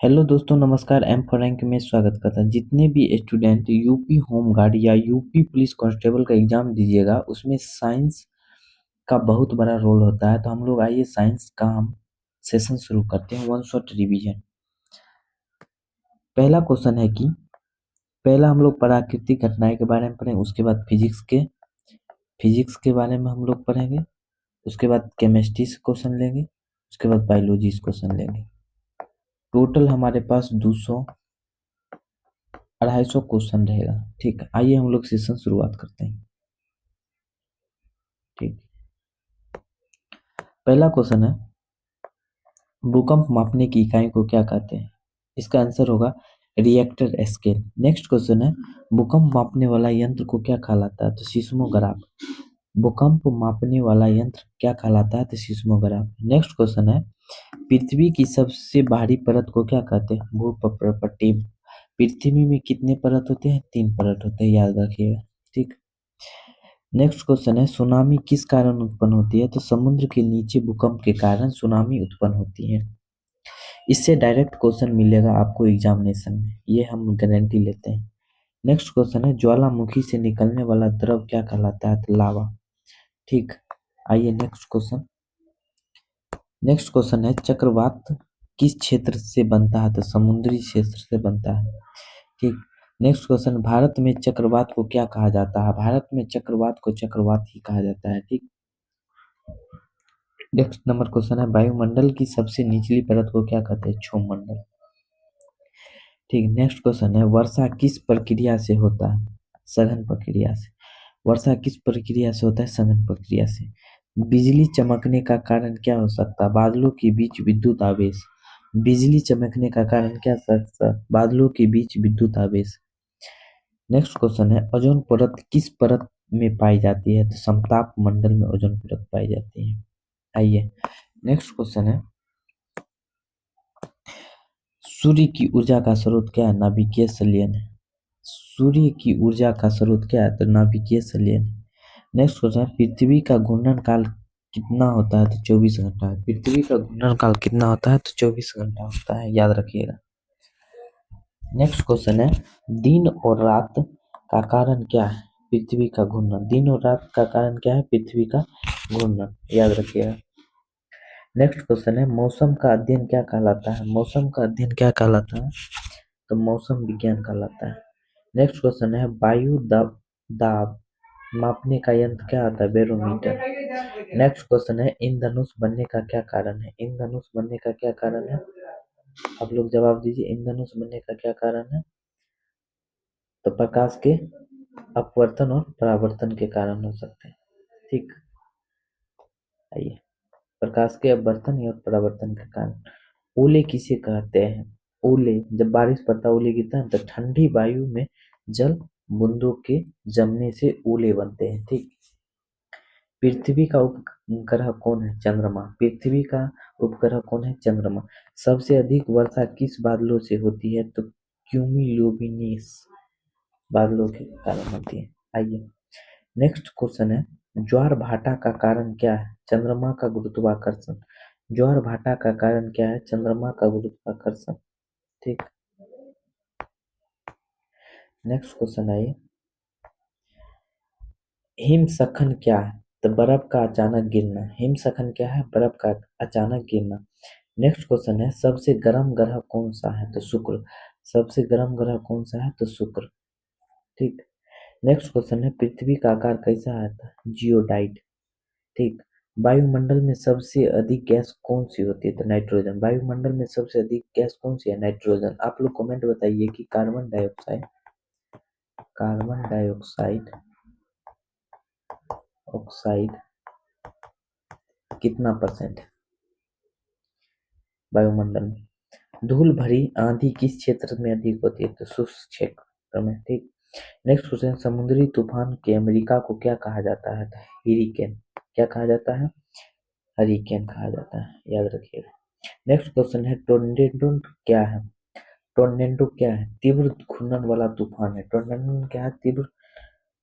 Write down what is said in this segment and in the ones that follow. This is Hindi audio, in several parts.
हेलो दोस्तों, नमस्कार। एम फॉर रैंक में स्वागत करता है। जितने भी स्टूडेंट यूपी होम गार्ड या यूपी पुलिस कांस्टेबल का एग्जाम दीजिएगा, उसमें साइंस का बहुत बड़ा रोल होता है। तो हम लोग आइए साइंस का हम सेशन शुरू करते हैं। One shot revision. पहला क्वेश्चन है कि पहला हम लोग प्राकृतिक घटनाएं के बारे में पढ़ें, उसके बाद फिजिक्स के बारे में हम लोग पढ़ेंगे, उसके बाद केमिस्ट्री से क्वेश्चन लेंगे, उसके बाद बायोलॉजी से क्वेश्चन लेंगे। टोटल हमारे पास 200-250 क्वेश्चन रहेगा। ठीक है, आइए हम लोग सेशन शुरुआत करते हैं। ठीक, पहला क्वेश्चन है, भूकंप मापने की इकाई को क्या कहते हैं? इसका आंसर होगा रिएक्टर स्केल। नेक्स्ट क्वेश्चन है, भूकंप मापने वाला यंत्र को क्या कहलाता है? तो सीस्मोग्राफ। भूकंप मापने वाला यंत्र क्या कहलाता है? तो सीस्मोग्राफ। नेक्स्ट क्वेश्चन है, पृथ्वी की सबसे बाहरी परत को क्या कहते हैं? भूपटल। पृथ्वी में कितने परत होते हैं? 3 परत होते हैं, याद रखिएगा। ठीक। नेक्स्ट क्वेश्चन है, सुनामी किस कारण उत्पन्न होती है? तो समुद्र के नीचे भूकंप के कारण सुनामी उत्पन्न होती है। इससे डायरेक्ट क्वेश्चन मिलेगा आपको एग्जामिनेशन में, ये हम गारंटी लेते हैं। नेक्स्ट क्वेश्चन है, ज्वालामुखी से निकलने वाला द्रव क्या कहलाता है? तो लावा। ठीक, आइए नेक्स्ट क्वेश्चन। नेक्स्ट क्वेश्चन है, चक्रवात किस क्षेत्र से बनता है? तो समुद्री क्षेत्र से बनता है। ठीक। नेक्स्ट क्वेश्चन, भारत में चक्रवात को क्या कहा जाता है? भारत में चक्रवात को चक्रवात ही कहा जाता है। ठीक। नेक्स्ट नंबर क्वेश्चन है, वायुमंडल की सबसे निचली परत को क्या कहते हैं? क्षोभमंडल। ठीक। नेक्स्ट क्वेश्चन है, वर्षा किस प्रक्रिया से होता है? सघन प्रक्रिया से। वर्षा किस प्रक्रिया से होता है? सघन प्रक्रिया से। बिजली चमकने का कारण क्या हो सकता है? बादलों के बीच विद्युत आवेश। बिजली चमकने का कारण क्या हो सकता है? बादलों के बीच विद्युत आवेश। नेक्स्ट क्वेश्चन है, ओजोन परत किस परत में पाई जाती है? तो समताप मंडल में ओजोन परत पाई जाती है। आइए नेक्स्ट क्वेश्चन है, सूर्य की ऊर्जा का स्रोत क्या है? नाभिकीय संलयन है। सूर्य की ऊर्जा का स्रोत क्या है? तो नाभिकीय संलयन है। नेक्स्ट क्वेश्चन है, पृथ्वी का घूर्णन काल कितना होता है? तो 24 घंटा है। पृथ्वी का घूर्णन काल कितना होता है? तो 24 घंटा होता है, याद रखिएगा। नेक्स्ट क्वेश्चन है, दिन और रात का कारण क्या है? पृथ्वी का घूर्णन। दिन और रात का कारण क्या है? पृथ्वी का घूर्णन, याद रखिएगा। नेक्स्ट क्वेश्चन है, मौसम का अध्ययन क्या कहलाता है? मौसम का अध्ययन क्या कहलाता है? तो मौसम विज्ञान कहलाता है। नेक्स्ट क्वेश्चन है, वायु दाब दाब मापने का यंत्र क्या आता है? बैरोमीटर। नेक्स्ट क्वेश्चन है, इंद्रधनुष बनने का क्या कारण है? इंद्रधनुष बनने का क्या कारण है? आप लोग जवाब दीजिए, इंद्रधनुष बनने का क्या कारण है? तो प्रकाश के अपवर्तन और परावर्तन के कारण हो सकते हैं। ठीक, आइए, प्रकाश के अपवर्तन और परावर्तन के कारण। ओले किसे कहते हैं? ओले, जब बारिश पड़ता है, ओले गिरता है, तो ठंडी वायु में जल बूंदों के जमने से ओले बनते हैं। ठीक। पृथ्वी का उपग्रह कौन है? चंद्रमा। पृथ्वी का उपग्रह कौन है? चंद्रमा। सबसे अधिक वर्षा किस बादलों से होती है? तो क्यूमुलोनिम्बस बादलों के कारण होती है। आइए नेक्स्ट क्वेश्चन है, ज्वार भाटा का कारण क्या है? चंद्रमा का गुरुत्वाकर्षण। ज्वार भाटा का कारण क्या है? चंद्रमा का गुरुत्वाकर्षण। ठीक। नेक्स्ट क्वेश्चन है, हिमस्खलन क्या है? तो बर्फ का अचानक गिरना। हिमस्खलन क्या है? बर्फ का अचानक गिरना। नेक्स्ट क्वेश्चन है, सबसे गर्म ग्रह कौन सा है? तो शुक्र। सबसे गर्म ग्रह कौन सा है? तो शुक्र। ठीक। नेक्स्ट क्वेश्चन है, पृथ्वी का आकार कैसा आता है? जियोडाइड। ठीक। वायुमंडल में सबसे अधिक गैस कौन सी होती है? तो नाइट्रोजन। वायुमंडल में सबसे अधिक गैस कौन सी है? नाइट्रोजन। आप लोग कमेंट बताइए कि कार्बन डाइऑक्साइड ऑक्साइड कितना परसेंट है वायुमंडल में? धूल भरी आंधी किस क्षेत्र में अधिक होती है? तो शुष्क क्षेत्र में। ठीक। नेक्स्ट क्वेश्चन, समुद्री तूफान के अमेरिका को क्या कहा जाता है? तो हरिकेन। क्या कहा जाता है? हरिकेन कहा जाता है, याद रखिएगा। नेक्स्ट क्वेश्चन है, टोर्नेडो क्या है? टोर्नेडो क्या है? तीव्र घूर्णन वाला तूफान है। टोर्नेडो क्या है? तीव्र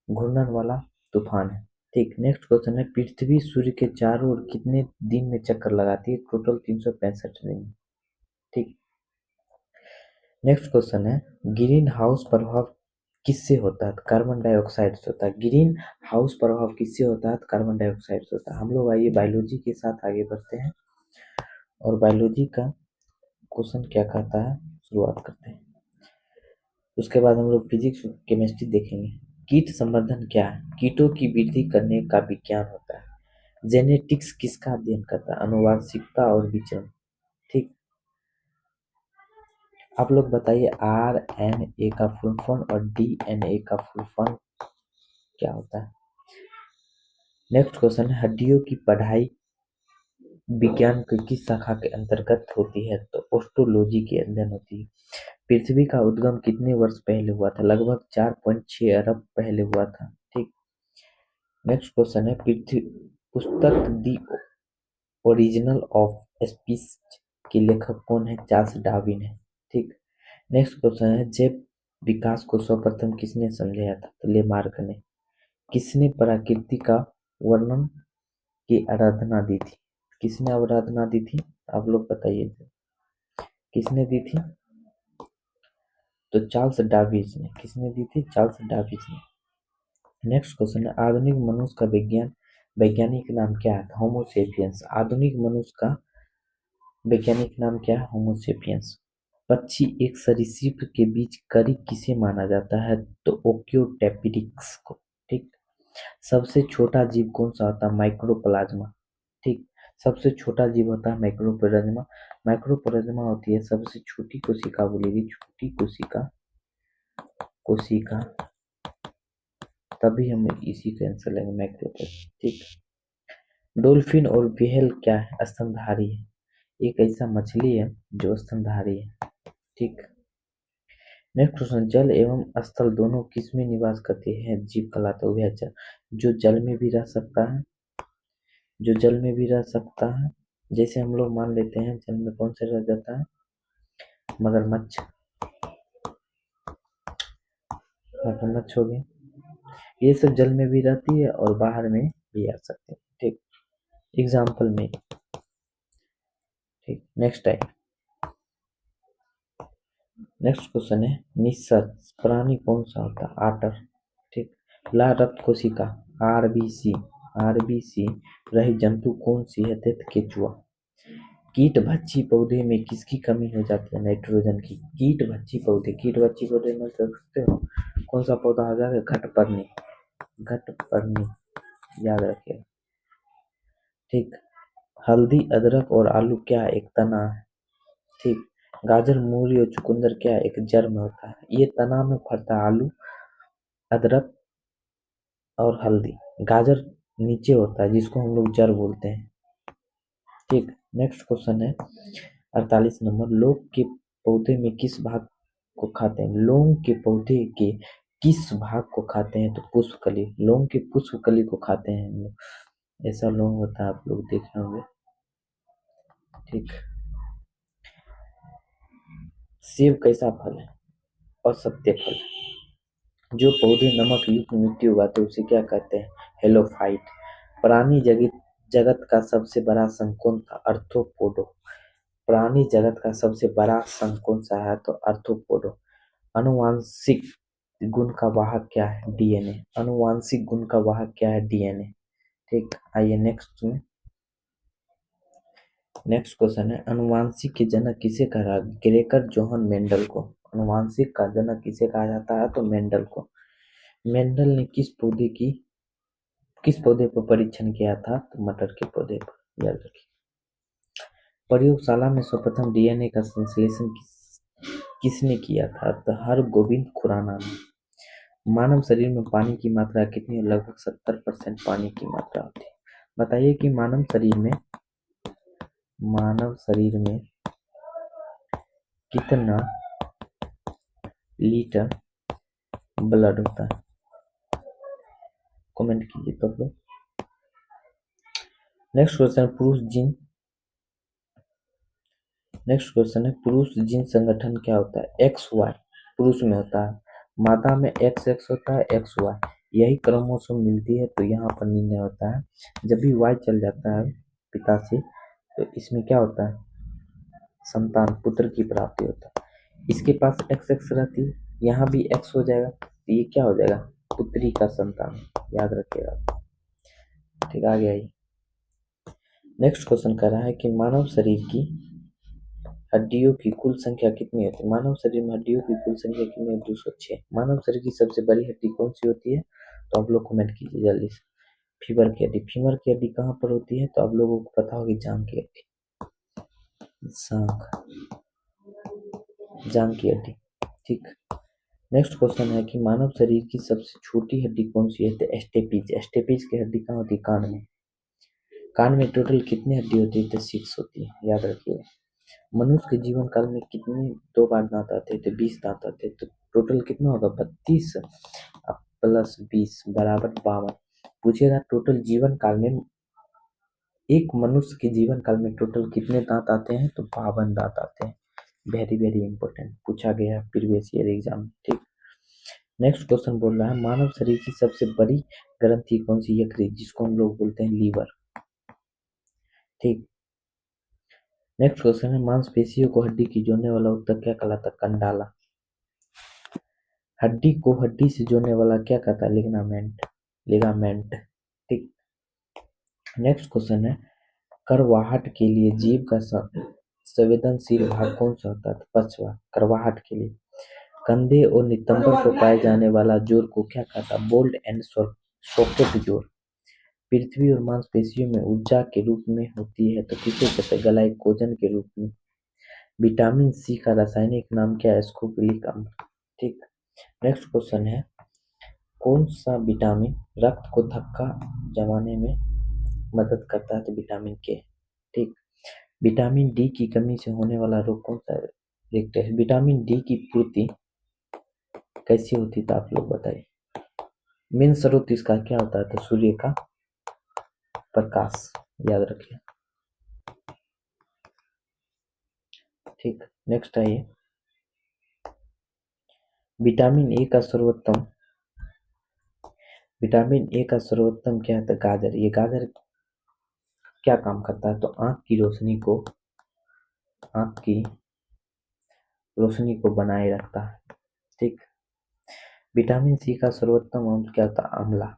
घूर्णन वाला तूफान है। ठीक। नेक्स्ट क्वेश्चन है, पृथ्वी सूर्य के चारों ओर कितने दिन में चक्कर लगाती है? टोटल 365 दिन। ठीक। नेक्स्ट क्वेश्चन है, ग्रीन हाउस प्रभाव किससे होता है? कार्बन डाइऑक्साइड से होता है। ग्रीन हाउस प्रभाव किससे होता है? कार्बन डाइऑक्साइड से होता है। हम लोग आइए बायोलॉजी के साथ आगे बढ़ते हैं और बायोलॉजी का क्वेश्चन क्या कहता है शुरुआत करते हैं। उसके बाद हम लोग फिजिक्स केमिस्ट्री देखेंगे। कीट संवर्धन क्या है? कीटों की वृद्धि करने का विज्ञान होता है। जेनेटिक्स किसका अध्ययन करता है? आनुवांशिकता और विचरण। ठीक, आप लोग बताइए RNA का फुल फॉर्म और DNA का फुल फॉर्म क्या होता है? नेक्स्ट क्वेश्चन है, हड्डियों की पढ़ाई विज्ञान की किस शाखा के अंतर्गत होती है? तो ओस्टोलॉजी की अध्ययन होती है। पृथ्वी का उद्गम कितने वर्ष पहले हुआ था? लगभग 4.6 अरब पहले हुआ था। ठीक, नेक्स्ट क्वेश्चन है, पृथ्वी पुस्तक दी ओरिजिनल ऑफ स्पीसीज के लेखक कौन है? चार्ल्स डार्विन है। ठीक, नेक्स्ट क्वेश्चन है, जैव विकास को सर्वप्रथम किसने समझाया था? तो लेमार्क ने। किसने प्रकृति का वर्णन की आराधना दी थी? किसने आराधना दी थी? आप लोग बताइए, किसने दी थी? तो चार्ल्स डार्विन ने। किसने दी थी? चार्ल्स डार्विन ने। नेक्स्ट क्वेश्चन है, आधुनिक मनुष्य का वैज्ञानिक नाम क्या है? होमो सेपियंस। आधुनिक मनुष्य का वैज्ञानिक नाम क्या है? होमो सेपियंस। पक्षी एक सरीसृप के बीच करीब किसे माना जाता है? तो ओक्योटेरिक्स को। ठीक, सबसे छोटा जीव कौन सा होता है? माइक्रोप्लाज्मा। ठीक, सबसे छोटा जीव होता है माइक्रोप्लाज्मा। माइक्रोप्लाज्मा होती है सबसे छोटी कोशिका बोलेगी, छोटी कोशिका। कोशिका, तभी हम इसी का आंसर लेंगे, माइक्रोप्लाज्मा। ठीक, डॉल्फिन और व्हेल क्या है? स्तनधारी है। एक ऐसा मछली है जो स्तनधारी है। ठीक, नेक्स्ट क्वेश्चन, जल एवं स्थल दोनों किस में निवास करते हैं? जीव कहलाता है उभयचर। जो जल में भी रह सकता है, जो जल में भी रह सकता है, जैसे हम लोग मान लेते हैं जल में कौन से रह जाता है? मगरमच्छ। मगरमच्छ हो गए। ये सब जल में भी रहती है और बाहर में भी आ सकते हैं। ठीक, एग्जाम्पल में। ठीक, नेक्स्ट टाइम। नेक्स्ट क्वेश्चन है, निःसर्ष प्राणी कौन सा होता है? आटर। ठीक, लाल रक्त कोशिका आरबीसी। आरबीसी रहित जंतु कौन सी है? तो केचुआ। कीट भक्षी पौधे में किसकी कमी हो जाती है? नाइट्रोजन की। कीट भक्षी पौधे, कीट भक्षी पौधे में सोच सकते हो कौन सा पौधा आ जाएगा? घटपर्णी। घटपर्णी, याद रखिए। ठीक, हल्दी अदरक और आलू क्या एक तना है? ठीक, गाजर मूली और चुकंदर क्या एक जड़ में होता है? ये तना में फलता है। आलू, अदरक और हल्दी। गाजर नीचे होता है जिसको हम लोग जड़ बोलते हैं। ठीक, नेक्स्ट क्वेश्चन है 48 नंबर, लौंग के पौधे में किस भाग को खाते हैं? लौंग के पौधे के किस भाग को खाते हैं? तो पुष्पकली। लौंग के पुष्पकली को खाते हैं हम लोग। ऐसा लौंग होता है, आप लोग देखे होंगे। ठीक, सेब कैसा फल है? असत्य फल। जो पौधे नमक युक्त मिट्टी उगाते हैं उसे क्या कहते हैं? हेलोफाइट। प्राणी जगत जगत का सबसे बड़ा संघ कौन था? अर्थ्रोपोडो। प्राणी जगत का सबसे बड़ा संघ कौन सा है? तो अर्थ्रोपोडो। अनुवांशिक गुण का वाहक क्या है? डीएनए। अनुवांशिक गुण का वाहक क्या है? डीएनए। ठीक, आइए नेक्स्ट में। नेक्स्ट क्वेश्चन है, अनुवांशिक के जनक किसे कहा जाता है? ग्रेगर जोहन मेंडल को। अनुवांशिक का जनक किसे कहा जाता है? तो मेंडल को। मेंडल ने किस पौधे पर परीक्षण किया था? तो मटर के पौधे पर, याद रखिए। प्रयोगशाला में सर्वप्रथम डीएनए का संश्लेषण किसने किया था? तो हरगोविंद खुराना ने। मानव शरीर में पानी की मात्रा कितनी है? लगभग 70% पानी की मात्रा होती है। बताइए कि मानव शरीर में कितना लीटर ब्लड होता है? कमेंट कीजिए तो लोग। नेक्स्ट क्वेश्चन, पुरुष जीन संगठन क्या होता है? X Y. पुरुष में होता है, मादा में एक्स एक्स होता है, एक्स वाई। यही क्रोमोसोम मिलती है तो यहाँ पर निर्णय होता है। जब भी वाई चल जाता है पिता से तो इसमें क्या होता है? संतान, पुत्र की प्राप्ति होता है। इसके पास एक्स एक्स रहती है, यहाँ भी एक्स हो जाएगा, तो ये क्या हो जाएगा, पुत्री का संतान, याद रखिएगा। ठीक, आगे आइए। नेक्स्ट क्वेश्चन कह रहा है कि मानव शरीर की हड्डियों की कुल संख्या कितनी होती है। मानव शरीर में हड्डियों की कुल संख्या कितनी है, 206। मानव शरीर की सबसे बड़ी हड्डी कौन सी होती है, तो आप लोग कमेंट कीजिए जल्दी से। फीमर की हड्डी। फीमर की हड्डी कहाँ पर होती है, तो आप लोगों को पता होगी, जांघ की हड्डी, जांघ की हड्डी। ठीक। नेक्स्ट क्वेश्चन है कि मानव शरीर की सबसे छोटी हड्डी कौन सी है, तो स्टेपीज। स्टेपीज की हड्डी कहाँ होती है, कान में। कान में टोटल कितनी हड्डी होती है, तो 6 होती है, याद रखिएगा। मनुष्य के जीवन काल में कितने 2 बार दांत आते हैं, तो 20 दांत आते हैं, तो टोटल कितना होगा, 32 प्लस 20 बराबर 52। पूछेगा टोटल जीवन काल में, एक मनुष्य के जीवन काल में टोटल कितने दांत आते हैं, तो 52 दांत आते हैं। वेरी वेरी इंपॉर्टेंट, पूछा गया है प्रीवियस ईयर एग्जाम। ठीक। नेक्स्ट क्वेश्चन बोल रहा है मानव शरीर की सबसे बड़ी ग्रंथि कौन सी, यकृत, जिसको हम लोग बोलते हैं लीवर। ठीक। नेक्स्ट क्वेश्चन है मांसपेशियों को हड्डी की जोड़ने वाला उत्तक क्या कहलाता है, कंडाला। हड्डी को हड्डी से जोड़ने वाला क्या कहता है, लिगामेंट, लिगामेंट। ठीक। नेक्स्ट क्वेश्चन है करवाहट के लिए जीभ का संवेदनशील भाग कौन सा होता है, तो पछवा। करवाहट के लिए कंधे और नितंबर पर पाए जाने वाला जोड़ को क्या कहता है, बोल्ट एंड सॉकेट जोड़। पृथ्वी और मांसपेशियों में ऊर्जा के रूप में होती है, तो किसे कहते हैं, ग्लाइकोजन के रूप में। विटामिन सी का रासायनिक नाम क्या है, स्कोपोलिक अम्ल। ठीक। नेक्स्ट क्वेश्चन है कौन सा विटामिन रक्त को थक्का जमाने में मदद करता है, तो विटामिन के। ठीक। विटामिन डी की कमी से होने वाला रोग कौन सा है, देखते हैं। विटामिन डी की पूर्ति कैसी होती है, तो आप लोग बताइए। मेन स्रोत इसका क्या होता है, तो सूर्य का प्रकाश, याद रखिए। ठीक। नेक्स्ट आइए। विटामिन ए का सर्वोत्तम, विटामिन ए का सर्वोत्तम क्या है, तो गाजर। ये गाजर क्या काम करता है, तो आंख की रोशनी को, आंख की रोशनी को बनाए रखता है। ठीक। विटामिन सी का सर्वोत्तम अम्ल क्या होता है, आंवला।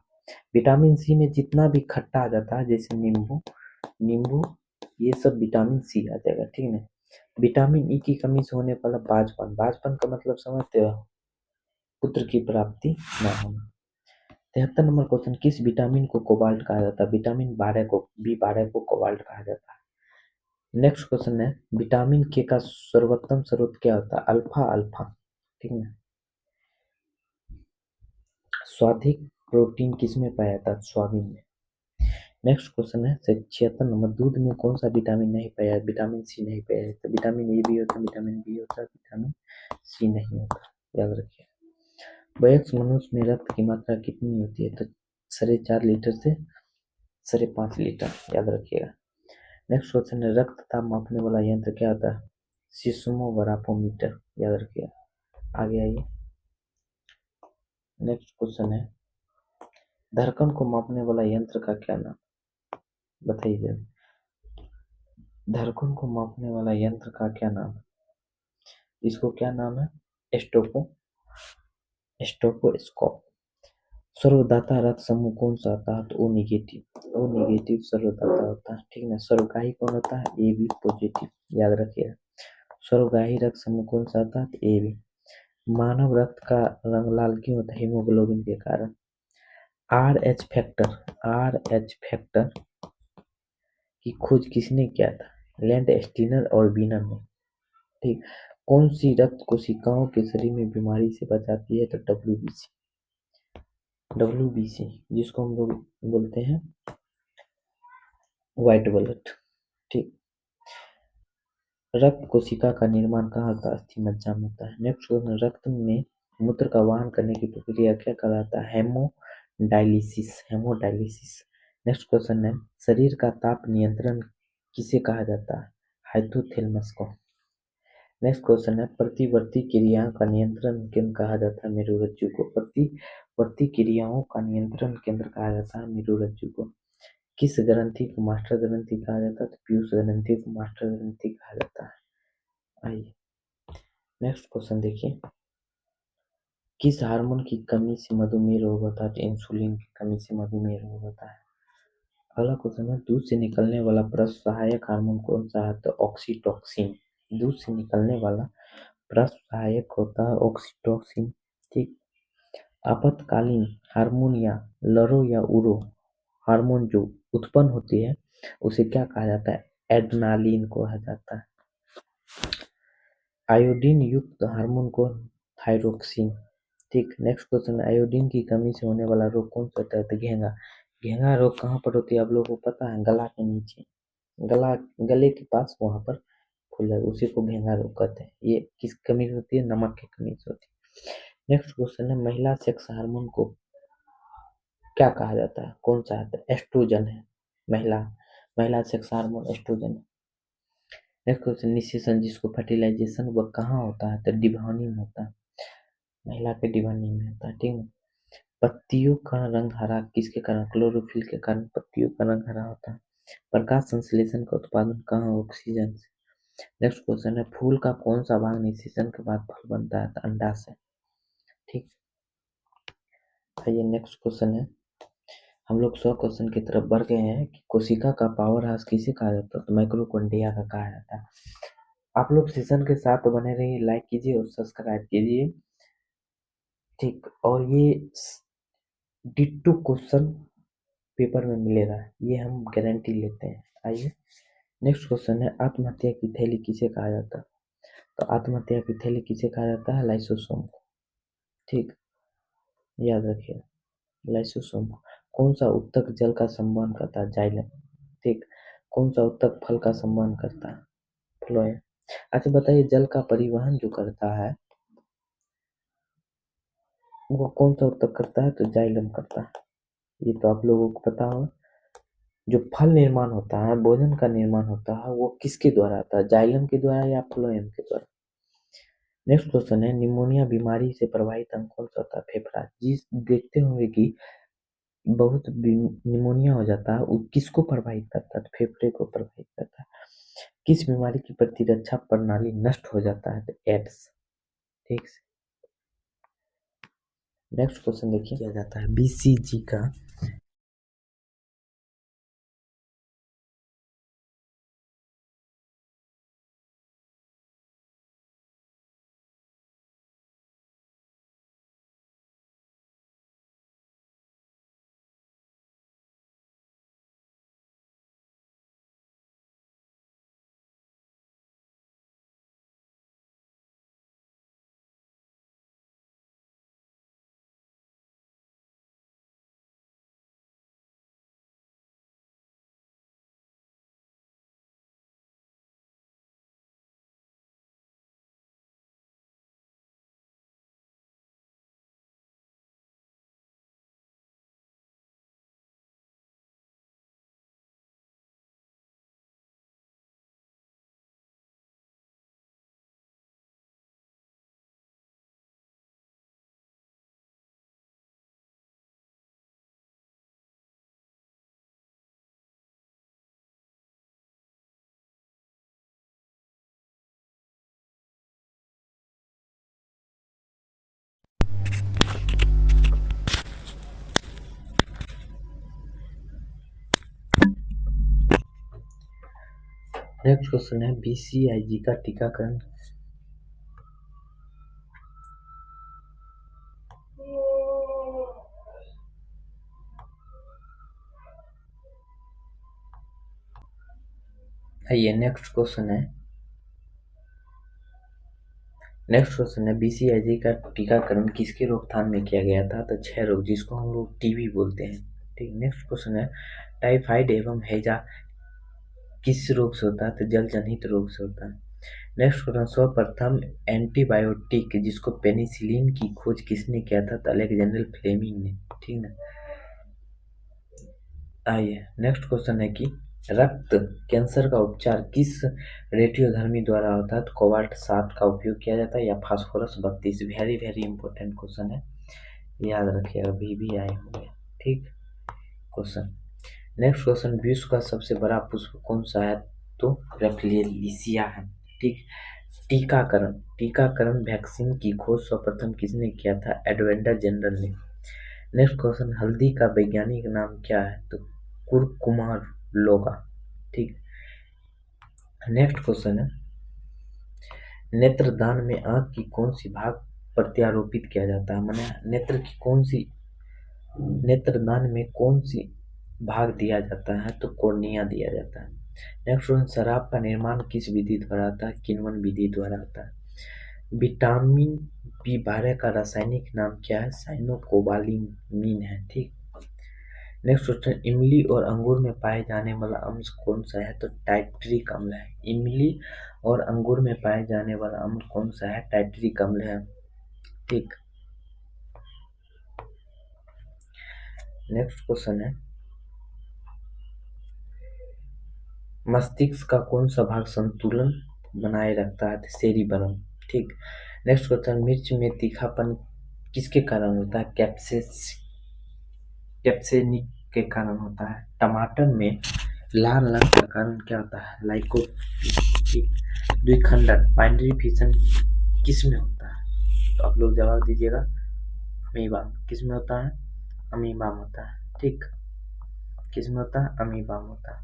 विटामिन सी में जितना भी खट्टा आ जाता है, जैसे नींबू, नींबू, ये सब विटामिन सी आ जाएगा। ठीक है। विटामिन ई की कमी से होने वाला बाजपन। बाजपन का मतलब समझते हो, पुत्र की प्राप्ति न होना। 73 नंबर क्वेश्चन, किस विटामिन को कोबाल्ट कहा जाता है, विटामिन 12 को, बी12 को कोबाल्ट कहा जाता है। नेक्स्ट क्वेश्चन है विटामिन के का सर्वोत्तम स्रोत क्या होता है, अल्फा अल्फा। ठीक है। स्वाधिक प्रोटीन किसमें पाया जाता है, सोयाबीन में। नेक्स्ट क्वेश्चन है 76 नंबर, दूध में कौन सा विटामिन नहीं पाया, विटामिन सी नहीं पाया जाता। विटामिन ए भी होता है, विटामिन बी होता है, विटामिन सी नहीं होता, याद रखिए। वयस्क मनुष्य में रक्त की मात्रा कितनी होती है, तो 4.5 लीटर से 5.5 लीटर, याद रखिएगा। नेक्स्ट क्वेश्चन है रक्त दाब मापने वाला यंत्र क्या होता है, सिस्मोग्राफोमीटर, याद रखिएगा। आगे आइए। नेक्स्ट क्वेश्चन है धड़कन को मापने वाला यंत्र का क्या नाम, बताइए जरा। धड़कन को मापने वाला यंत्र का क्या नाम है, इसको क्या नाम है, स्टोपोस्कोप। सर्वदाता रक्त समूह कौन सा होता है, तो ओ निगेटिव, ओ निगेटिव सर्वदाता होता है। ठीक है। सर्वगाही कौन होता है, ए बी पॉजिटिव, याद रखिएगा। सर्वगाही रक्त समूह कौन सा होता है, तो ए बी। मानव रक्त का रंग लाल क्यों होता है, हीमोग्लोबिन के कारण। आर एच फैक्टर की खोज किसने किया था, लैंड स्टीनर और बीनर ने। ठीक। कौन सी रक्त कोशिकाओं के शरीर में बीमारी से बचाती है, तो डब्ल्यूबीसी, डब्ल्यूबीसी जिसको हम लोग बोलते हैं व्हाइट ब्लड। ठीक। रक्त कोशिका का निर्माण कहाँ होता है, अस्थि मज्जा में होता है। नेक्स्ट क्वेश्चन, रक्त में मूत्र का वहन करने की प्रक्रिया क्या कहलाता है, हेमोडायलिसिस, हेमोडायलिसिस। नेक्स्ट क्वेश्चन है शरीर का ताप नियंत्रण किसे कहा जाता है, हाइपोथैलेमस को। नेक्स्ट क्वेश्चन है प्रतिवर्ती क्रियाओं का नियंत्रण केंद्र कहा जाता है, मेरुरज्जु को। प्रतिवर्ती क्रियाओं का नियंत्रण केंद्र कहा जाता है, मेरुरज्जु को। किस ग्रंथि को मास्टर ग्रंथि कहा जाता है, तो पीयूष ग्रंथि को मास्टर ग्रंथि कहा जाता है। आइए। नेक्स्ट क्वेश्चन देखिए, किस हार्मोन की कमी से मधुमेह रोग होता है? तो इंसुलिन की कमी से मधुमेह रोग होता है। अगला क्वेश्चन है, दूध से निकलने वाला प्रस्व सहायक हार्मोन कौन सा है? तो ऑक्सीटोसिन। दूध से निकलने वाला प्रस्व सहायक होता है ऑक्सीटोसिन। ठीक। आपातकालीन हार्मोन या लरो या उरो हार्मोन जो उत्पन्न होती है उसे क्या कहा जाता है? एड्रेनालिन कहा जाता है। आयोडीन युक्त हार्मोन को थायरोक्सिन। ठीक। नेक्स्ट क्वेश्चन, आयोडीन की कमी से होने वाला रोग कौन सा होता है? तो घेंगा। घेंगा रोग कहाँ पर होती है आप लोगों को पता है? गला के नीचे, गला, गले के पास वहां पर फूल है, उसी को घेंगा रोग कहते हैं। ये किस कमी से होती है? नमक की कमी से होती है। नेक्स्ट क्वेश्चन है, महिला सेक्स हार्मोन को क्या कहा जाता है? कौन सा है? एस्ट्रोजन है। महिला महिला सेक्स हार्मोन एस्ट्रोजन है। नेक्स्ट क्वेश्चन, निषेचन जिसको फर्टिलाइजेशन वह कहाँ होता है? तो डिंभानी में होता है, महिला के डिंभानी में होता है। ठीक है। पत्तियों का रंग हरा किसके कारण? क्लोरोफिल के कारण पत्तियों का रंग हरा होता है। प्रकाश संश्लेषण का उत्पादन कहाँ? ऑक्सीजन से। नेक्स्ट क्वेश्चन है, फूल का कौन सा भाग निषेचन के बाद फल बनता है? तो अंडा से। ठीक। आइए नेक्स्ट क्वेश्चन है, हम लोग 100 क्वेश्चन की तरफ बढ़ गए हैं कि कोशिका का पावर हाउस किसे कहा जाता है? तो माइक्रोकॉन्ड्रिया का कहा जाता है। आप लोग सेशन के साथ बने रहिए, लाइक कीजिए और सब्सक्राइब कीजिए। ठीक। और ये डिट्टो क्वेश्चन पेपर में मिलेगा, ये हम गारंटी लेते हैं। आइए नेक्स्ट क्वेश्चन है, आत्महत्या की थैली किसे कहा जाता है? तो आत्महत्या की थैली किसे कहा जाता है? लाइसोसोम को। ठीक, याद रखिए लाइसोसोम को। कौन सा उत्तक जल का संवहन करता है? जाइलम। ठीक। कौन सा उत्तक फल का संवहन करता है? फ्लोएम। अच्छा बताइए, जल का परिवहन जो करता है वो कौन सा उत्तक करता है? तो जाइलम करता है। ये तो आप लोगों को पता हो। जो फल निर्माण होता है, भोजन का निर्माण होता है, वो किसके द्वारा होता है? जाइलम के द्वारा या फ्लोएम के द्वारा? नेक्स्ट क्वेश्चन है, निमोनिया बीमारी से प्रभावित अंग कौन सा होता है? फेफड़ा। जिस देखते होंगे कि बहुत निमोनिया हो जाता है, वो किसको प्रभावित करता है? तो फेफड़े को प्रभावित करता है। किस बीमारी की प्रतिरक्षा प्रणाली नष्ट हो जाता है? तो एड्स। ठीक। नेक्स्ट क्वेश्चन देखिए, किया जाता है बीसीजी का। नेक्स्ट क्वेश्चन है, बीसीआईजी का टीकाकरण। आइए नेक्स्ट क्वेश्चन है, बीसीआईजी का टीकाकरण किसके रोकथाम में किया गया था? तो 6 रोग, जिसको हम लोग टीबी बोलते हैं। ठीक। नेक्स्ट क्वेश्चन है, टाइफाइड एवं हैजा किस रोग से होता है? तो जल जनित रोग से होता है। नेक्स्ट क्वेश्चन, सर्वप्रथम एंटीबायोटिक जिसको पेनिसिलिन की खोज किसने किया था? तो अलेक्जेंडर फ्लेमिंग ने। ठीक ना। आइए नेक्स्ट क्वेश्चन है कि रक्त कैंसर का उपचार किस रेडियोधर्मी द्वारा होता है? तो कोबाल्ट 7 का उपयोग किया जाता है या phosphorus 32। Very very important question है, याद रखिए, अभी भी आए होंगे। ठीक। क्वेश्चन, नेक्स्ट क्वेश्चन, विश्व का सबसे बड़ा पुष्प कौन सा है? तो रफलेसिया है। ठीक। टीकाकरण टीकाकरण वैक्सीन की खोज सर्वप्रथम किसने किया था? एडवेंडर जनरल ने। नेक्स्ट क्वेश्चन, हल्दी का वैज्ञानिक नाम क्या है? तो कुरकुमा लोगा। ठीक। नेक्स्ट क्वेश्चन है, नेत्रदान में आंख की कौन सी भाग प्रत्यारोपित किया जाता है? माने नेत्र की कौन सी, नेत्रदान में कौन सी भाग दिया जाता है? तो कॉर्निया दिया जाता है। नेक्स्ट क्वेश्चन, शराब का निर्माण किस विधि द्वारा होता है? किण्वन विधि द्वारा होता है। विटामिन B12 का रासायनिक नाम क्या है? साइनोकोबालामीन है। ठीक। नेक्स्ट क्वेश्चन, इमली और अंगूर में पाए जाने वाला अम्ल कौन सा है? तो टाइट्रिक अम्ल है। इमली और अंगूर में पाए जाने वाला अम्ल कौन सा है? टाइट्रिक अम्ल है। ठीक। नेक्स्ट क्वेश्चन है, मस्तिष्क का कौन सा भाग संतुलन बनाए रखता है? सेरिबेलम। ठीक। नेक्स्ट क्वेश्चन, मिर्च में तीखापन किसके कारण होता है? कैप्सेनिक के कारण होता है। टमाटर में लाल रंग का कारण क्या होता है? लाइकोपीन। द्विखंडन बाइनरी फिशन किस में होता है? तो आप लोग जवाब दीजिएगा, अमीबा। किस में होता है? अमीबा में होता है। ठीक। किस में होता है? अमीबा में होता है।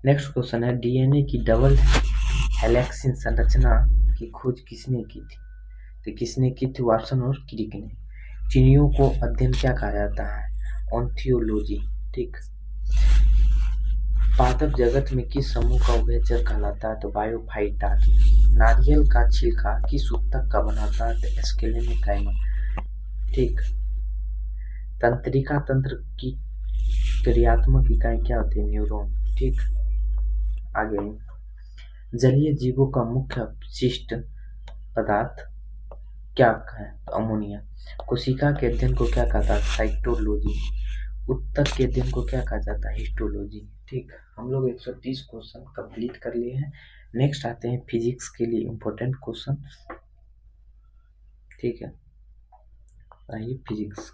नेक्स्ट क्वेश्चन है, डीएनए की डबल हेलिक्स संरचना की खोज किसने की थी? तो किसने की थी? वाटसन और क्रिक ने। चिड़ियों को अध्ययन क्या कहा जाता है? ऑर्निथोलॉजी। ठीक। पादप जगत में किस समूह का उभयचर कहलाता है? तो बायोफाइटा। नारियल का छिलका किस ऊतक का बना होता है? तो स्केलेनकाइमा। ठीक। तंत्रिका तंत्र की क्रियात्मक इकाई क्या होती है? न्यूरॉन। ठीक। आगे, जलीय जीवों का मुख्य अपशिष्ट पदार्थ क्या है? तो अमोनिया। कोशिका के अध्ययन को क्या कहता है? साइटोलॉजी। उत्तक के अध्ययन को क्या कहा जाता है? हिस्टोलॉजी। ठीक। हम लोग 130 क्वेश्चन कंप्लीट कर लिए हैं। नेक्स्ट आते हैं फिजिक्स के लिए इम्पोर्टेंट क्वेश्चन। ठीक है, आइए फिजिक्स।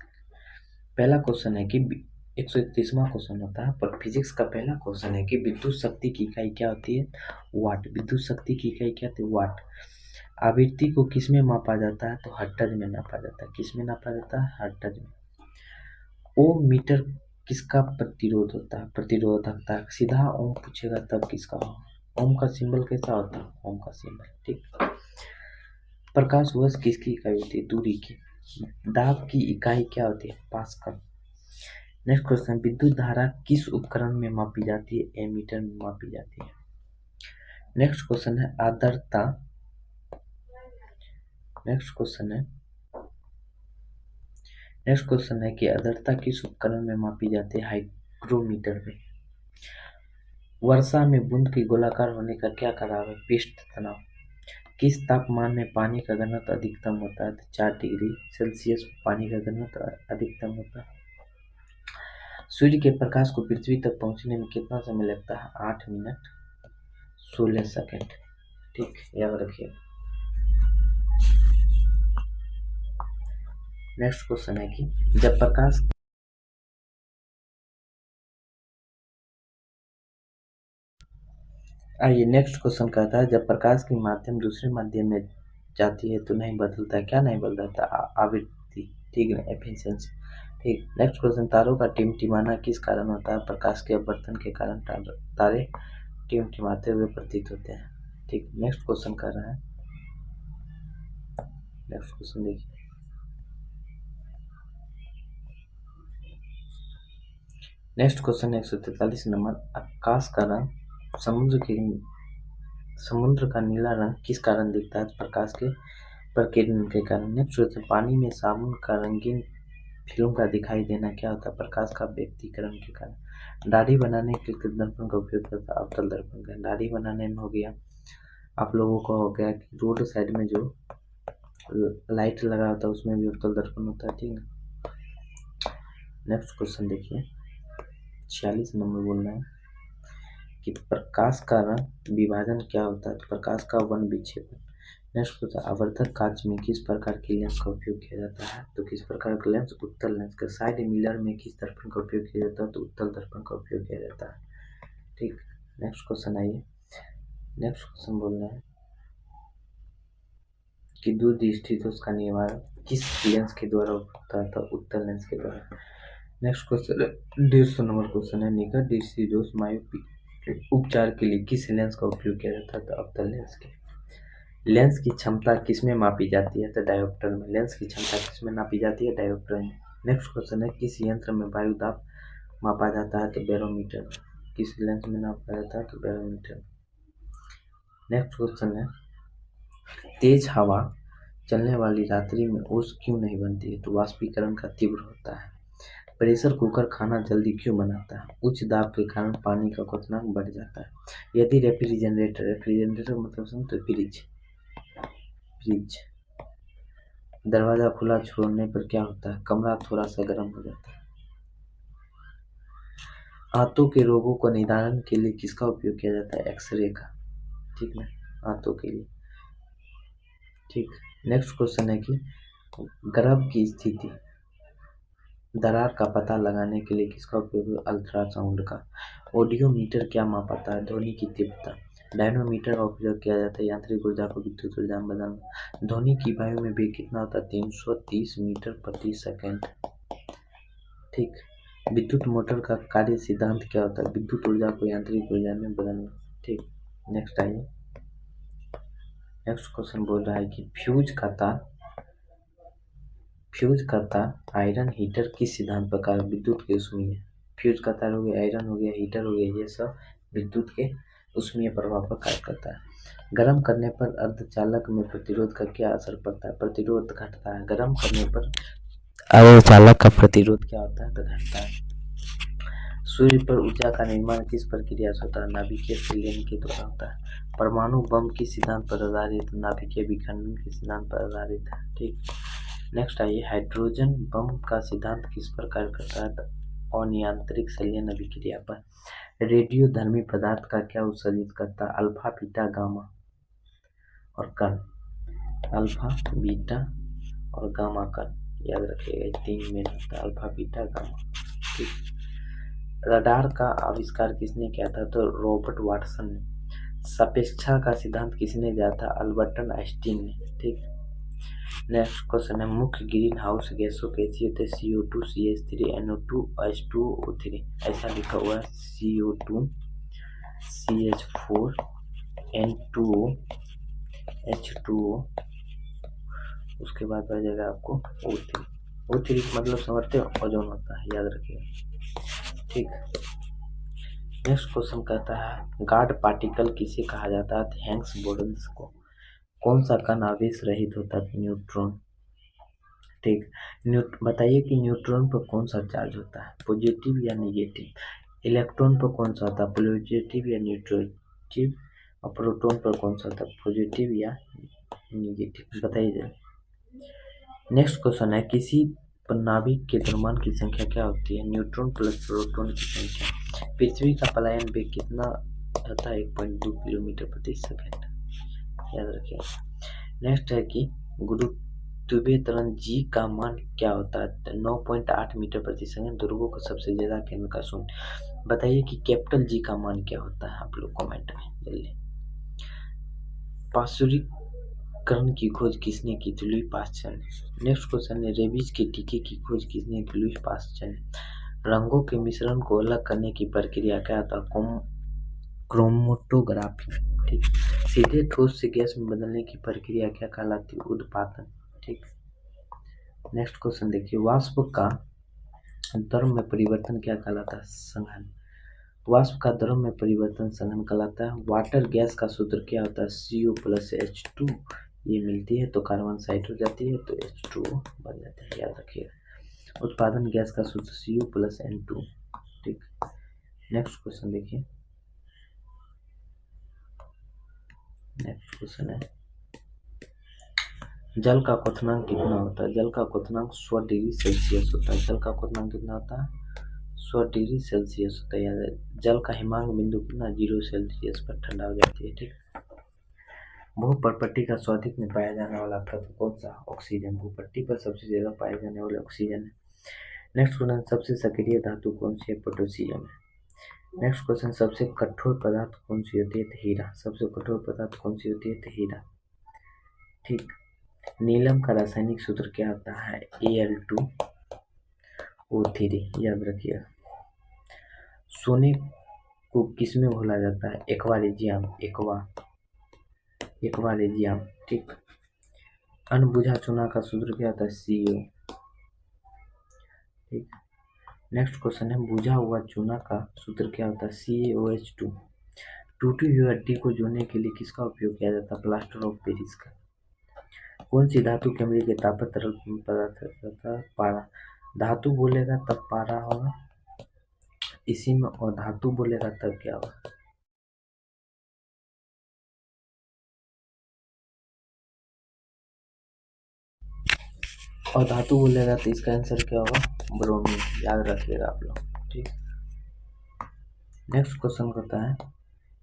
पहला क्वेश्चन है कि 131वां क्वेश्चन होता है, पर फिजिक्स का पहला क्वेश्चन है कि विद्युत शक्ति की इकाई क्या होती है? वाट। विद्युत शक्ति की इकाई क्या होती है? वाट। आवृत्ति को किस में मापा जाता है? तो हर्ट्ज में नापा जाता है। किस में नापा जाता है? हर्ट्ज में। ओम मीटर किसका प्रतिरोध होता है? प्रतिरोधकता। सीधा ओम पूछेगा तब किसका होगा? ओम का सिंबल कैसा होता है? ओम का सिंबल। ठीक। प्रकाश वर्ष किसकी इकाई होती है? दूरी की। दाब की इकाई क्या होती है? पास्कल। नेक्स्ट क्वेश्चन, विद्युत धारा किस उपकरण में मापी जाती है? एमीटर में मापी जाती है। नेक्स्ट क्वेश्चन है आर्द्रता। नेक्स्ट क्वेश्चन है कि आर्द्रता किस उपकरण में मापी जाती है? हाइग्रोमीटर में। वर्षा में बूंद के गोलाकार होने का क्या कारण है? पृष्ठ तनाव। किस तापमान में पानी का घनत्व अधिकतम होता है? 4 डिग्री सेल्सियस पानी का घनत्व अधिकतम होता है। सूर्य के प्रकाश को पृथ्वी तक पहुंचने में कितना समय लगता है? 8 मिनट 16 सेकंड। ठीक, याद रखिए। नेक्स्ट क्वेश्चन है कि जब प्रकाश आइए नेक्स्ट क्वेश्चन कहता है, जब प्रकाश की माध्यम दूसरे माध्यम में जाती है तो नहीं बदलता है। क्या नहीं बदलता? आवृत्ति। ठीक है, एफिशिएंसी। ठीक। नेक्स्ट क्वेश्चन, तारों का टिमटिमाना किस कारण होता है? प्रकाश के अपवर्तन के कारण तारे टिमटिमाते हुए प्रतीत होते हैं। ठीक। नेक्स्ट क्वेश्चन कर रहा है, नेक्स्ट क्वेश्चन देखिए। नेक्स्ट क्वेश्चन 143 नंबर, आकाश का रंग समुद्र का नीला रंग किस कारण दिखता है? प्रकाश के प्रकीर्णन के कारण। नेक्स्ट क्वेश्चन, पानी में साबुन का रंगीन फिल्म का दिखाई देना क्या होता है? प्रकाश का व्यक्तीकरण के कारण। दाढ़ी बनाने के लिए दर्पण का उपयोग करता है? अवतल दर्पण का। दाढ़ी बनाने में हो गया, आप लोगों को हो गया कि रोड साइड में जो लाइट लगा होता है उसमें भी अवतल दर्पण होता है। ठीक है। नेक्स्ट क्वेश्चन देखिए, 46 नंबर बोल रहा है कि प्रकाश का रंग विभाजन क्या होता है? तो प्रकाश का वन विक्षेपण। नेक्स्ट क्वेश्चन, आवर्धक कांच में किस प्रकार की लेंस का उपयोग किया जाता है? तो किस प्रकार का लेंस? उत्तल लेंस का। साइड मिरर में किस दर्पण का उपयोग किया जाता है? तो उत्तल दर्पण का उपयोग किया जाता है। ठीक। नेक्स्ट क्वेश्चन आइए। नेक्स्ट क्वेश्चन बोल रहे हैं कि दूर दृष्टि दोष का निवारण किस लेंस के द्वारा होता था? उत्तल लेंस के द्वारा। नेक्स्ट क्वेश्चन 150 नंबर क्वेश्चन है, निकट दृष्टि दोष मायोपी के उपचार के लिए किस लेंस का उपयोग किया जाता है? तो अवतल लेंस के। लेंस की क्षमता किसमें मापी जाती है? तो डायोप्टर में। लेंस की क्षमता किसमें नापी जाती है? डायोप्टर में। नेक्स्ट क्वेश्चन है, किस यंत्र में वायु दाब मापा जाता है? तो बैरोमीटर। किस लेंस में नापा जाता है? तो बैरोमीटर। नेक्स्ट क्वेश्चन है, तेज हवा चलने वाली रात्रि में ओस क्यों नहीं बनती है? तो वाष्पीकरण का तीव्र होता है। प्रेशर कुकर खाना जल्दी क्यों बनाता है? उच्च दाब के कारण पानी का क्वथनांक बढ़ जाता है। यदि रेफ्रिजरेटर मतलब समझ तो फ्रिज दरवाजा खुला छोड़ने पर क्या होता है? कमरा थोड़ा सा गर्म हो जाता है। आंतों के रोगों को निदान के लिए किसका उपयोग किया जाता है? एक्सरे का। ठीक ना, आंतों के लिए। ठीक। नेक्स्ट क्वेश्चन है कि गर्भ की स्थिति दरार का पता लगाने के लिए किसका उपयोग? अल्ट्रासाउंड का। ऑडियोमीटर क्या मापता है? ध्वनि की तीव्रता। डायनोमीटर का उपयोग किया जाता है यांत्रिक ऊर्जा को विद्युत ऊर्जा में बदलना। ध्वनि की वायु में वेग कितना होता है? 330 मीटर प्रति सेकंड। ठीक। विद्युत मोटर का कार्य सिद्धांत क्या होता है? विद्युत ऊर्जा को यांत्रिक ऊर्जा में बदलना। ठीक। नेक्स्ट आइए। नेक्स्ट क्वेश्चन बोल रहा है कि फ्यूज का तार आयरन हीटर किस सिद्धांत प्रकार विद्युत के उसमें? फ्यूज का तार हो गया, आयरन हो गया, हीटर हो गया, ये सब विद्युत के उसमें प्रभाव पर कार्य करता है। गर्म करने पर अर्धचालक में प्रतिरोध का क्या असर पड़ता है? प्रतिरोध घटता है। गर्म करने पर अर्धचालक का प्रतिरोध क्या होता है? तो घटता है। सूर्य पर ऊर्जा का निर्माण किस प्रक्रिया से होता है? नाभिकीय संलयन के द्वारा होता है। परमाणु बम किस सिद्धांत पर आधारित? नाभिकीय विखंडन के सिद्धांत पर आधारित है। ठीक। नेक्स्ट आइए, हाइड्रोजन बम का सिद्धांत किस पर कार्य करता है? अनियांत्रिक संलयन अभिक्रिया पर। रेडियोधर्मी पदार्थ का क्या उत्सर्जित करता है? अल्फा, बीटा, गामा और कण। अल्फा, बीटा और गामा कण, याद रखिएगा, 3 में होता है अल्फा, बीटा, गामा। ठीक। रडार का आविष्कार किसने किया था? तो रॉबर्ट वाटसन ने। सापेक्षता का सिद्धांत किसने दिया था? अल्बर्ट आइंस्टीन ने। ठीक। नेक्स्ट क्वेश्चन है, मुख्य ग्रीन हाउस गैसों कैसी होती है? CO2, CH3, NO2, H2O3। ऐसा लिखा हुआ है, CO2, CH4, N2O, H2O, उसके बाद आ जाएगा आपको O3। O3 मतलब समझते हो? ओजोन होता है, याद रखिएगा। ठीक। नेक्स्ट क्वेश्चन कहता है, गार्ड पार्टिकल किसे कहा जाता है? हैंग्स बोसॉन को। कौन सा कण आवेश रहित होता है? न्यूट्रॉन। ठीक। बताइए कि न्यूट्रॉन पर कौन सा चार्ज होता है? पॉजिटिव या नेगेटिव। इलेक्ट्रॉन पर कौन सा होता है? पॉजिटिव या न्यूट्रिटिव। और प्रोटॉन पर कौन सा होता है? पॉजिटिव या नेगेटिव, बताइए जरा। नेक्स्ट क्वेश्चन है, किसी नाभिक के द्रव्यमान की संख्या क्या होती है? न्यूट्रॉन प्लस प्रोटॉन की संख्या। पृथ्वी का पलायन वेग कितना होता है? 1.2 किलोमीटर प्रति सेकंड, याद रखिए। नेक्स्ट है कि गुरुत्वीय त्वरण जी का मान क्या होता है? 9.8 मीटर प्रति सेकंड। ध्रुवों का सबसे ज्यादा केंद्र का शून्य। बताइए कि कैपिटल जी का मान क्या होता है? आप लोग कमेंट में जल्दी। पाश्चुरीकरण की खोज किसने की? तो लुई पाश्चर ने। नेक्स्ट क्वेश्चन है, रेबीज के टीके की खोज किसने की? लुई पाश्चर ने। रंगों के मिश्रण को अलग करने की प्रक्रिया क्या था? क्रोमेटोग्राफी। ठीक। सीधे ठोस से गैस में बदलने की प्रक्रिया क्या कहलाती है? उत्पादन। ठीक। नेक्स्ट क्वेश्चन देखिए, वाष्प का द्रव में परिवर्तन क्या कहलाता है? संघनन। वाष्प का द्रव में परिवर्तन संघनन कहलाता है। वाटर गैस का सूत्र क्या होता है? CO plus H2। ये मिलती है तो कार्बन साइड हो जाती है तो H2O बन जाता है, याद रखिएगा। उत्पादन गैस का सूत्र CO प्लस N2। ठीक। नेक्स्ट क्वेश्चन देखिए। नेक्स्ट क्वेश्चन है, जल का क्वथनांक कितना होता है? जल का क्वथनांक 100 डिग्री सेल्सियस होता है। जल का क्वथनांक कितना होता है? 100 डिग्री सेल्सियस होता है, याद है। जल का हिमांक बिंदु कितना? 0 सेल्सियस पर ठंडा हो जाती है। ठीक। भूपटपट्टी का स्वादिक में पाया जाने वाला तत्व कौन सा? ऑक्सीजन। भूपट्टी पर सबसे ज्यादा पाए जाने वाले ऑक्सीजन है। नेक्स्ट क्वेश्चन, सबसे सक्रिय धातु कौन सी है? पोटेशियम है। नेक्स्ट क्वेश्चन, सबसे कठोर पदार्थ कौन सी होती है? तो हीरा। सबसे कठोर पदार्थ कौन सी होती है? तो हीरा। ठीक। नीलम का रासायनिक सूत्र क्या होता है? Al2O3, याद रखिए। सोने को किसमें घोला जाता है? एक्वारेजियम। ठीक। अनबुझा चूना का सूत्र क्या होता है? CO। ठीक। नेक्स्ट क्वेश्चन है, बुझा हुआ चूना का सूत्र क्या होता है? CaOH2। टूटी हुई हड्डी को जोड़ने के लिए किसका उपयोग किया जाता है? प्लास्टर ऑफ पेरिस का। कौन सी धातु केंद्रीय के ताप पर तरल पदार्थ रहता है? पारा। धातु बोलेगा तब पारा होगा इसी में, और धातु बोलेगा तब क्या होगा? और धातु बोलेगा तो इसका आंसर क्या होगा? ब्रोमीन। याद रखिएगा आप लोग। ठीक। नेक्स्ट क्वेश्चन होता है,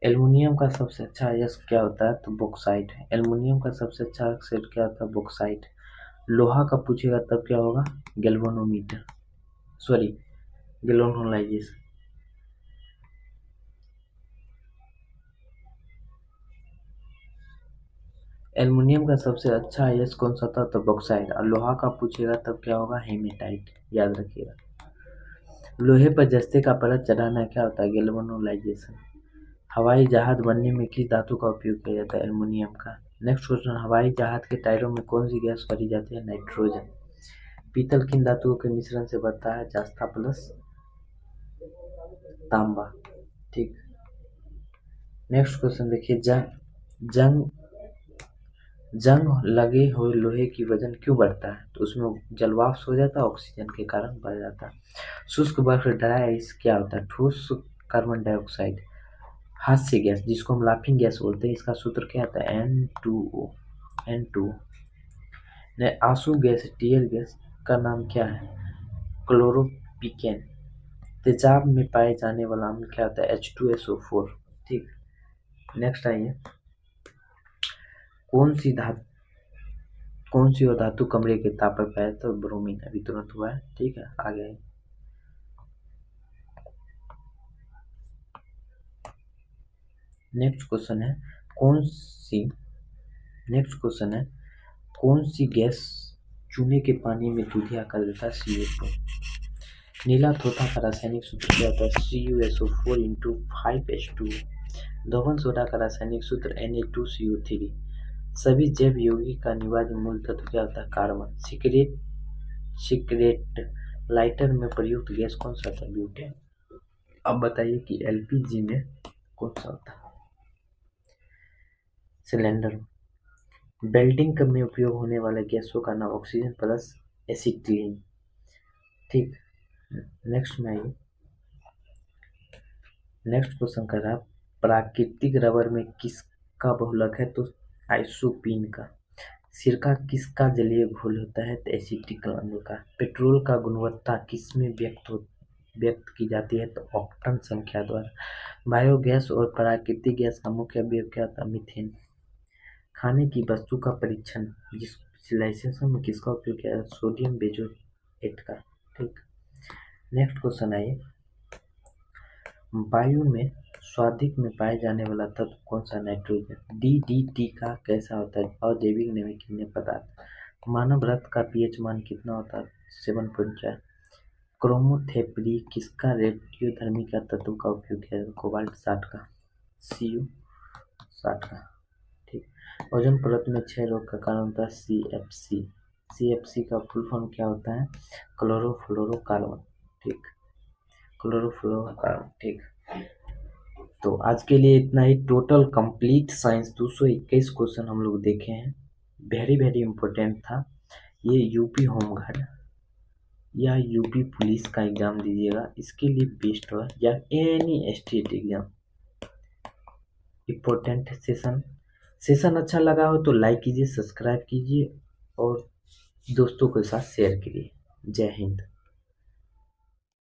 एल्युमिनियम का सबसे अच्छा अयस्क क्या होता है? तो बॉक्साइट है। एल्युमिनियम का सबसे अच्छा ऑक्साइड क्या होता है? बॉक्साइट। लोहा का पूछेगा तब क्या होगा? Galvanometer, sorry गैल्वेनोलाइजेशन। एल्युमिनियम का सबसे अच्छा अयस्क कौन सा था? तो बॉक्साइट। और लोहा का पूछेगा तब क्या होगा? हेमेटाइट। याद रखिएगा। लोहे पर जस्ते का परत चढ़ाना क्या होता है? गैल्वेनोलाइजेशन। हवाई जहाज बनने में किस धातु का उपयोग किया जाता है? एल्युमिनियम का। नेक्स्ट क्वेश्चन, हवाई जहाज के टायरों में कौन सी गैस भरी जाती है? नाइट्रोजन। पीतल किन धातुओं के मिश्रण से बनता है? जस्ता प्लस तांबा। ठीक। नेक्स्ट क्वेश्चन देखिए, जंग जंग लगे हुए लोहे की वजन क्यों बढ़ता है? तो उसमें जलवाष्प हो जाता है, ऑक्सीजन के कारण बढ़ जाता है। शुष्क बर्फ ड्राई आइस क्या होता है? ठोस कार्बन डाइऑक्साइड। हास्य गैस जिसको हम लाफिंग गैस बोलते हैं, इसका सूत्र क्या आता है? N2O। ने आंसू गैस, टीयर गैस का नाम क्या है? क्लोरोपिकेन। तेजाब में पाए जाने वाला अम्ल क्या होता है? H2SO4। ठीक। नेक्स्ट आइए, कौन सी धातु कौन सी और धातु कमरे के ताप पर पाया? तो ब्रोमीन। अभी तुरंत हुआ है। ठीक है, आगे। नेक्स्ट क्वेश्चन है, कौन सी नेक्स्ट क्वेश्चन है, कौन सी गैस चूने के पानी में दूधिया कर देता है? CO2। नीला थोथा का रासायनिक सूत्र क्या होता है? CuSO4 × 5H2। धवन सोडा का रासायनिक सूत्र Na2CO3। सभी जैव यौगिक का अनिवार्य मूल तत्व क्या होता है? कार्बन। सिगरेट लाइटर में प्रयुक्त गैस कौन सा होता है? ब्यूटेन। अब बताइए कि LPG में कौन सा होता है? सिलेंडर। वेल्डिंग में उपयोग होने वाले गैसों का नाम ऑक्सीजन प्लस एसिटिलीन। ठीक। नेक्स्ट में आइए, नेक्स्ट क्वेश्चन कर रहा है, प्राकृतिक रबर में किसका बहुलक है? तो आइसोपीन का। सिरका किसका जलीय घोल होता है? तो एसिटिक अम्ल का। पेट्रोल का गुणवत्ता किसमें व्यक्त की जाती है? तो ऑक्टेन संख्या द्वारा। बायोगैस और प्राकृतिक गैस का मुख्य अवयव क्या होता है? मीथेन। खाने की वस्तु का परीक्षण जिस सिलाइसेशन में किसका उपयोग किया जाता है? सोडियम बेंजोएट का। ठीक। नेक्स्ट क्वेश्चन आइए, वायु में स्वादिक में पाए जाने वाला तत्व कौन सा? नाइट्रोजन। DDT का कैसा होता है? अजैविक नवीकरणीय पदार्थ। मानव रक्त का पीएच मान कितना होता है? 7.4। क्रोमोथेरेपी किसका रेडियोधर्मी का तत्व का उपयोग किया जाता है? कोबाल्ट 60 का। Cu 60 का। ठीक। ओजोन परत में क्षय रोग का कारण होता है? CFC। CFC का फुल फॉर्म क्या होता है? क्लोरोफ्लोरोकार्बन। ठीक, क्लोरोफ्लोरोकार्बन। ठीक। तो आज के लिए इतना ही। टोटल कंप्लीट साइंस 221 क्वेश्चन हम लोग देखे हैं। वेरी वेरी इंपॉर्टेंट था। ये यूपी होमगार्ड या यूपी पुलिस का एग्जाम दीजिएगा, इसके लिए बेस्ट है, या any state exam. Important session अच्छा लगा हो तो लाइक कीजिए, सब्सक्राइब कीजिए और दोस्तों के साथ शेयर कीजिए। जय हिंद।